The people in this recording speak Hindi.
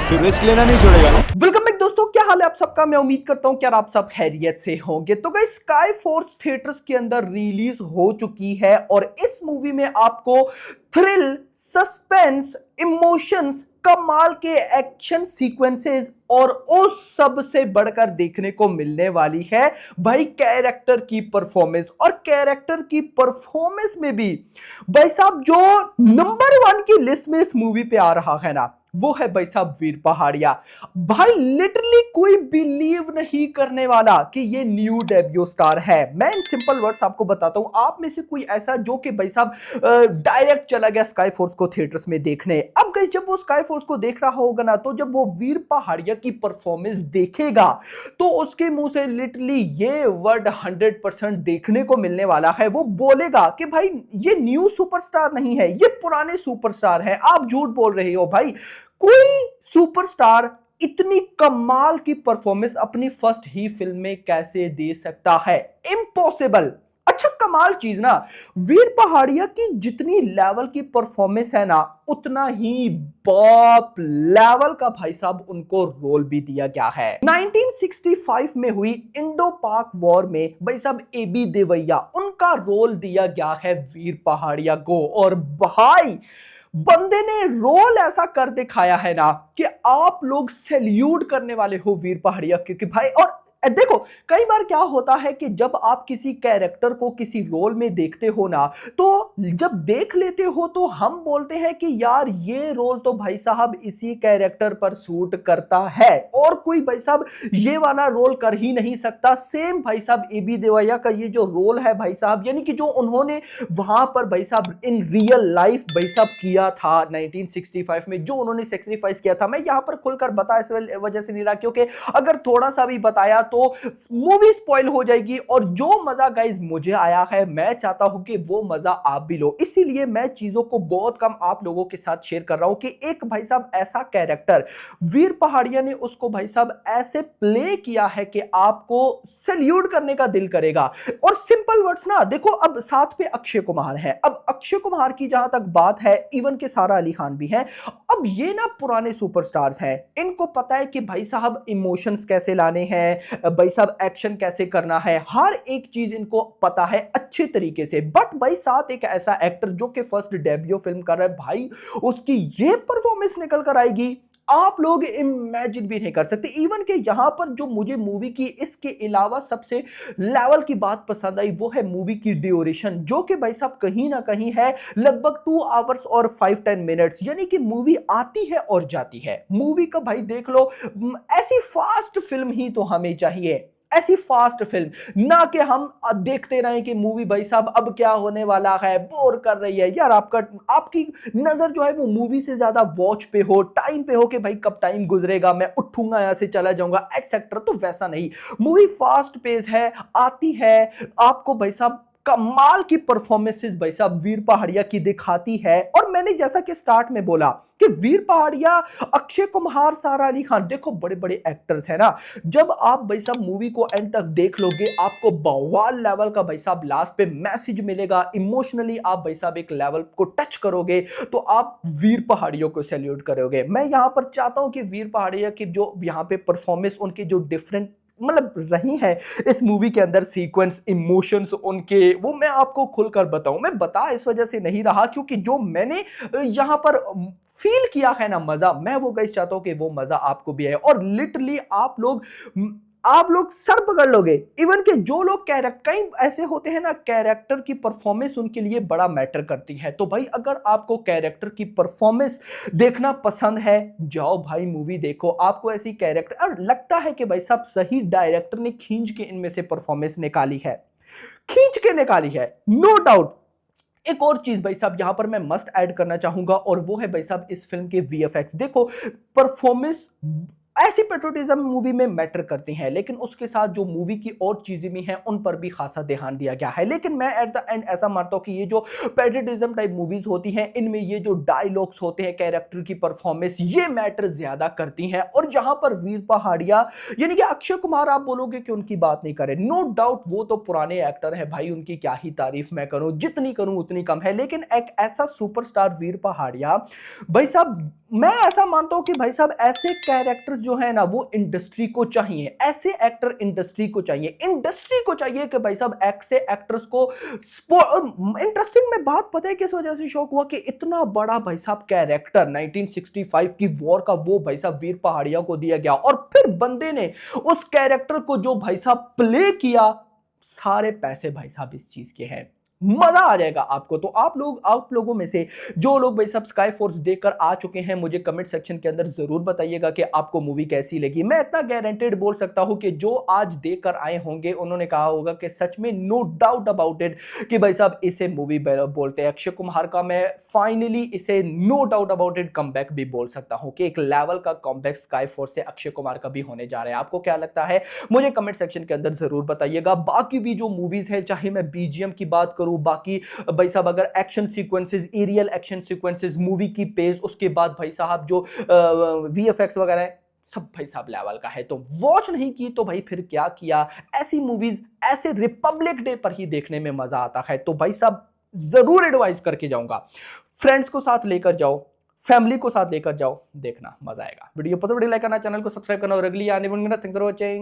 तो रिस्क लेना नहीं छोड़ेगा ना। वेलकम बैक दोस्तों, क्या हाल है आप सबका। मैं उम्मीद करता हूं कि आप सब खैरियत से होंगे। तो गाइस, स्काई फोर्स थिएटर्स के अंदर रिलीज हो चुकी है और इस मूवी में आपको थ्रिल, सस्पेंस, इमोशंस, कमाल के एक्शन सीक्वेंसेस और उस सब से बढ़कर देखने को मिलने वाली है भाई कैरेक्टर की परफॉर्मेंस। और कैरेक्टर की परफॉर्मेंस में भी भाई साहब जो नंबर 1 की लिस्ट में इस मूवी पे आ रहा है ना, वो है भाई साहब वीर पहाड़िया। भाई लिटरली कोई बिलीव नहीं करने वाला कि ये न्यू डेब्यू स्टार है। मैं इन सिंपल वर्ड्स आपको बताता हूं, आप में से कोई ऐसा जो कि भाई साहब डायरेक्ट चला गया स्काई फोर्स को थिएटर्स में देखने। अब गाइस, जब वो स्काई फोर्स को देख रहा होगा ना, तो जब वो वीर पहाड़िया की परफॉर्मेंस देखेगा तो उसके मुंह से लिटरली ये वर्ड 100% देखने को मिलने वाला है। वो बोलेगा कि भाई ये न्यू सुपरस्टार नहीं है, ये पुराने सुपरस्टार है। आप झूठ बोल रहे हो भाई, कोई सुपरस्टार इतनी कमाल की परफॉर्मेंस अपनी फर्स्ट ही फिल्म में कैसे दे सकता है? इम्पॉसिबल। अच्छा, कमाल चीज ना, वीर पहाड़िया की जितनी लेवल की परफॉर्मेंस है ना, उतना ही बाप लेवल का भाई साहब उनको रोल भी दिया गया है। 1965 में हुई इंडो पाक वॉर में भाई साहब एबी देवैया, उनका रोल दिया गया है वीर पहाड़िया को। और भाई बंदे ने रोल ऐसा कर दिखाया है ना कि आप लोग सैल्यूट करने वाले हो वीर पहाड़िया, क्योंकि भाई और देखो, कई बार क्या होता है कि जब आप किसी कैरेक्टर को किसी रोल में देखते हो ना, तो जब देख लेते हो तो हम बोलते हैं कि यार ये रोल तो भाई साहब इसी कैरेक्टर पर सूट करता है और कोई भाई साहब ये वाला रोल कर ही नहीं सकता। सेम भाई साहब एबी देवैया का ये जो रोल है भाई साहब, यानी कि जो उन्होंने वहां पर भाई साहब इन रियल लाइफ भाई साहब किया था 1965 में, जो उन्होंने सेक्रीफाइस किया था। मैं यहां पर खुलकर बता इस वजह से नहीं रहा क्योंकि अगर थोड़ा सा भी बताया तो मूवी स्पॉइल हो जाएगी। और जो मजा गाइस मुझे आया है, मैं चाहता हूं कि वो मजा आप भी लो, इसीलिए मैं चीजों को बहुत कम आप लोगों के साथ शेयर कर रहा हूं कि एक भाई साहब ऐसा कैरेक्टर वीर पहाड़िया ने उसको भाई साहब ऐसे प्ले किया है कि आपको सैल्यूट करने का दिल करेगा। और सिंपल वर्ड्स ना देखो, अब साथ पे अक्षय कुमार है। अब अक्षय कुमार की जहां तक बात है, इवन के सारा अली खान भी है। अब ये ना पुराने सुपरस्टार्स हैं, इनको पता है कि भाई साहब इमोशंस कैसे लाने हैं, भाई साहब एक्शन कैसे करना है, हर एक चीज इनको पता है अच्छे तरीके से। बट भाई साथ एक ऐसा एक्टर जो कि फर्स्ट डेब्यू फिल्म कर रहा है, भाई उसकी ये परफॉर्मेंस निकल कर आएगी, आप लोग इमेजिन भी नहीं कर सकते। इवन के यहां पर जो मुझे मूवी की इसके अलावा सबसे लेवल की बात पसंद आई, वो है मूवी की ड्यूरेशन, जो कि भाई साहब कहीं ना कहीं है लगभग 2 आवर्स और 5-10 मिनट्स। यानी कि मूवी आती है और जाती है। मूवी का भाई देख लो, ऐसी फास्ट फिल्म ही तो हमें चाहिए, ऐसी फास्ट फिल्म, ना कि हम देखते रहे कि मूवी भाई साहब अब क्या होने वाला है, बोर कर रही है यार। आपकी नजर जो है वो मूवी से ज्यादा वॉच पे हो, टाइम पे हो कि भाई कब टाइम गुजरेगा, मैं उठूंगा यहां से चला जाऊंगा एक्सेट्रा। तो वैसा नहीं, मूवी फास्ट पेस है, आती है, आपको भाई साहब कमाल की परफॉर्मेंसेस भाई साहब वीर पहाड़िया की दिखाती है। और मैंने जैसा कि स्टार्ट में बोला कि वीर पहाड़िया, अक्षय कुमार, सारा अली खान, देखो बड़े बड़े एक्टर्स हैं ना। जब आप भाई साहब मूवी को एंड तक देख लोगे, आपको बवाल लेवल का भाई साहब लास्ट पे मैसेज मिलेगा। इमोशनली आप भाई साहब एक लेवल को टच करोगे तो आप वीर पहाड़ियों को सैल्यूट करोगे। मैं यहां पर चाहता हूं कि वीर पहाड़िया की जो यहां पे परफॉर्मेंस, उनके जो डिफरेंट मतलब रही है इस मूवी के अंदर, सीक्वेंस, इमोशंस उनके, वो मैं आपको खुलकर बताऊं। मैं बता इस वजह से नहीं रहा क्योंकि जो मैंने यहां पर फील किया है ना मजा, मैं वो गाइस चाहता हूं कि वो मजा आपको भी आए। और लिटरली आप लोग सर पकड़ लोगे। इवन के जो लोग कैरेक्टर, कई ऐसे होते हैं ना, कैरेक्टर की परफॉर्मेंस उनके लिए बड़ा मैटर करती है। तो भाई अगर आपको कैरेक्टर की परफॉर्मेंस देखना पसंद है, जाओ भाई मूवी देखो। आपको ऐसी कैरेक्टर, और लगता है कि भाई साहब सही डायरेक्टर ने खींच के इनमें से परफॉर्मेंस निकाली है, खींच के निकाली है, नो डाउट। एक और चीज भाई साहब यहां पर मैं मस्ट ऐड करना चाहूंगा, और वो है भाई साहब इस फिल्म के वीएफएक्स। देखो, परफॉर्मेंस ऐसी पेट्रोटिज्म मूवी में मैटर करती हैं, लेकिन उसके साथ जो मूवी की और चीजें भी हैं उन पर भी खासा ध्यान दिया गया है। लेकिन मैं एट द एंड ऐसा मानता हूं कि ये जो पेट्रोटिज्म टाइप मूवीज होती हैं, इनमें ये जो डायलॉग्स होते हैं, कैरेक्टर की परफॉर्मेंस, ये मैटर ज्यादा करती हैं। और जहां पर वीर पहाड़िया यानी कि अक्षय कुमार, आप बोलोगे कि उनकी बात नहीं करें, नो डाउट वो तो पुराने एक्टर है भाई, उनकी क्या ही तारीफ मैं करूं, जितनी करूं उतनी कम है। लेकिन एक ऐसा सुपरस्टार वीर पहाड़िया भाई साहब, मैं ऐसा मानता हूं कि भाई साहब ऐसे कैरेक्टर्स जो है ना वो इंडस्ट्री को चाहिए, ऐसे एक्टर इंडस्ट्री को चाहिए, इंडस्ट्री को चाहिए कि भाई साहब ऐसे एक्टर्स को इंटरेस्टिंग में बात पता है किस वजह से शौक हुआ कि इतना बड़ा भाई साहब कैरेक्टर 1965 की वॉर का वो भाई साहब वीर पहाड़िया को दिया गया और फिर बंदे ने उस कैरेक्टर को जो भाई साहब प्ले किया, सारे पैसे भाई साहब इस चीज के हैं। मजा आ जाएगा आपको। तो आप लोगों में से जो लोग भाई साहब स्काई फोर्स देखकर आ चुके हैं, मुझे कमेंट सेक्शन के अंदर जरूर बताइएगा कि आपको मूवी कैसी लगी। मैं इतना गारंटेड बोल सकता हूं कि जो आज देखकर आए होंगे उन्होंने कहा होगा कि सच में नो डाउट अबाउट इट कि भाई साहब इसे मूवी बोलते हैं। अक्षय कुमार का मैं फाइनली इसे no doubt about it comeback भी बोल सकता हूं कि एक लेवल का कमबैक स्काई फोर्स से अक्षय कुमार का भी होने जा रहा है। आपको क्या लगता है मुझे कमेंट सेक्शन के अंदर जरूर बताइएगा। बाकी भी जो मूवीज है, चाहे मैं बीजीएम की बात करूं, बाकी भाई साहब अगर action sequences, aerial action sequences, movie की पेस, उसके बाद भाई साहब जो वीएफएक्स वगैरह है, सब भाई साहब लेवल का है। तो वॉच नहीं की तो भाई फिर क्या किया। ऐसी मूवीज ऐसे रिपब्लिक डे पर ही देखने में मजा आता है। तो भाई साहब जरूर एडवाइस करके जाऊंगा, फ्रेंड्स को साथ लेकर जाओ, फैमिली को साथ लेकर जाओ, देखना मजा आएगा। वीडियो पसंद लाइक करना, चैनल को सब्सक्राइब करना और अगली आने वाली। Thanks for watching.